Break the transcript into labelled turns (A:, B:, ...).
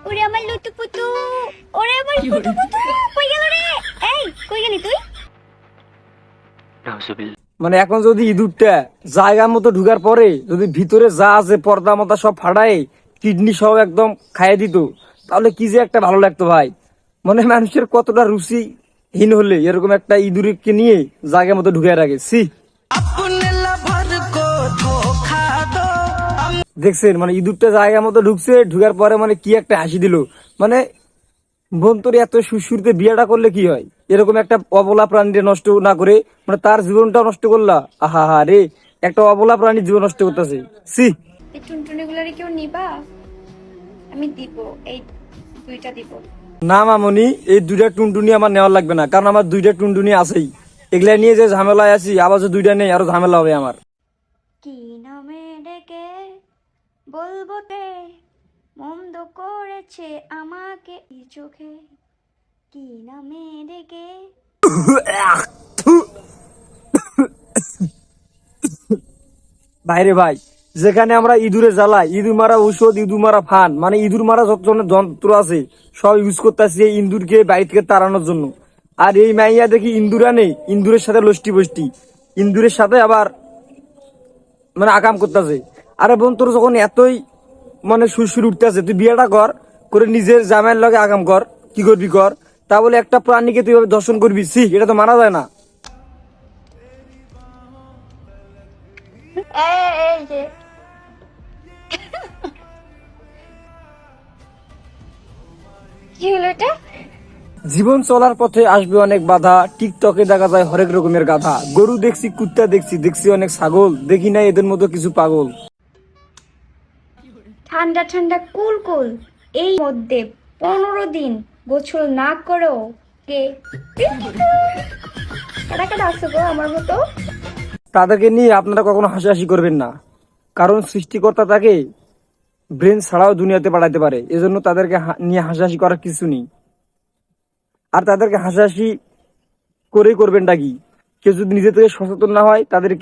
A: ওরে আমার লুতুপুতু, ওরে আমার পুতুপুতু, কই গেল রে? এই কই গেলি তুই?
B: মানে এখন যদি ইঁদুরটা জায়গা মতো ঢুকার পরে যদি ভিতরে যা আছে পর্দা মতো সব ফাটায় কিডনি সব একদম খাইয়ে দিত, তাহলে কি যে একটা ভালো লাগতো ভাই। মানে মানুষের কতটা রুচিহীন হলে এরকম একটা ইঁদুরকে নিয়ে জায়গা মতো ঢুকে রাখে। সি দেখছেন, মানে ইঁদুরটা জায়গা মতো ঢুকছে, ঢুকার পরে মানে কি একটা হাসি দিল। মানে বোন তোর এত সুশুরতে বিয়েটা করলে কি হয়, এরকম একটা অবলা প্রাণীকে নষ্ট না করে মানে তার জীবনটা নষ্ট করলা। আহা হা রে, একটা অবলা প্রাণীর জীবন নষ্ট করতেছে। সি
A: এই টুনটুনিগুলোরে কেউ নিবা? আমি দিব, এই দুইটা দিব।
B: না মামনি, এই দুইটা টুনটুনি আমার নেওয়ার লাগবে না, কারণ আমার দুইটা টুনটুনি আছেই। এগুলা নিয়ে যে ঝামেলায় আছি, আবার যে দুইটা নেই আরো ঝামেলা হবে আমার।
A: কি নামে ডেকে বলবো কে মন্দ করেছে আমাকে এই চোখে, কি নামে ডেকে।
B: বাইরে ভাই, যেখানে আমরা ইঁদুরে জ্বালাই, ইঁদুর মারা ঔষধ, ইঁদুর মারা ফান, মানে ইঁদুর মারা যত ধরনের যন্ত্র আছে সব ইউজ করতেছি এই ইঁদুরকে বাড়ি থেকে তাড়ানোর জন্য। আর এই মাইয়া দেখি ইঁদুরা নেই, ইঁদুরের সাথে লষ্টি বষ্টি, ইঁদুরের সাথে আবার মানে আকাম করতেছে। আরে বোন তোর যখন এতই মানে সুরসুর উঠতেছে, তুই বিয়েটা কর, করে নিজের জামাইয়ের লগে আকাম কর, কি করবি কর, তা বলে একটা প্রাণীকে তুই এভাবে দর্শন করবি? সি, এটা তো মানা যায় না।
A: এই যে কি হলো এটা?
B: জীবন চলার পথে আসবে অনেক বাধা, টিকটকে দেখা যায় হরেক রকমের গাধা, গরু দেখছি, কুত্তা দেখছি, দেখছি অনেক ছাগল, দেখি না এদের মতো কিছু পাগল।
A: ঠান্ডা ঠান্ডা কুল কুল এই মধ্যে 15 দিন গোসল না করেও কে কাটা কাটা আসছে গো আমার মতো।
B: তাদেরকে নিয়ে আপনারা কখনো হাসাহাসি করবেন না, কারণ সৃষ্টিকর্তা তাকে ব্রেন ছাড়াও দুনিয়াতে পাঠাতে পারে, এজন্য তাদেরকে নিয়ে হাসাহাসি করার কিছু নেই। আর তাদেরকে হাসাহাসি করেই করবেনটা কি, কেউ যদি নিজে থেকে সচেতন না হয় তাদেরকে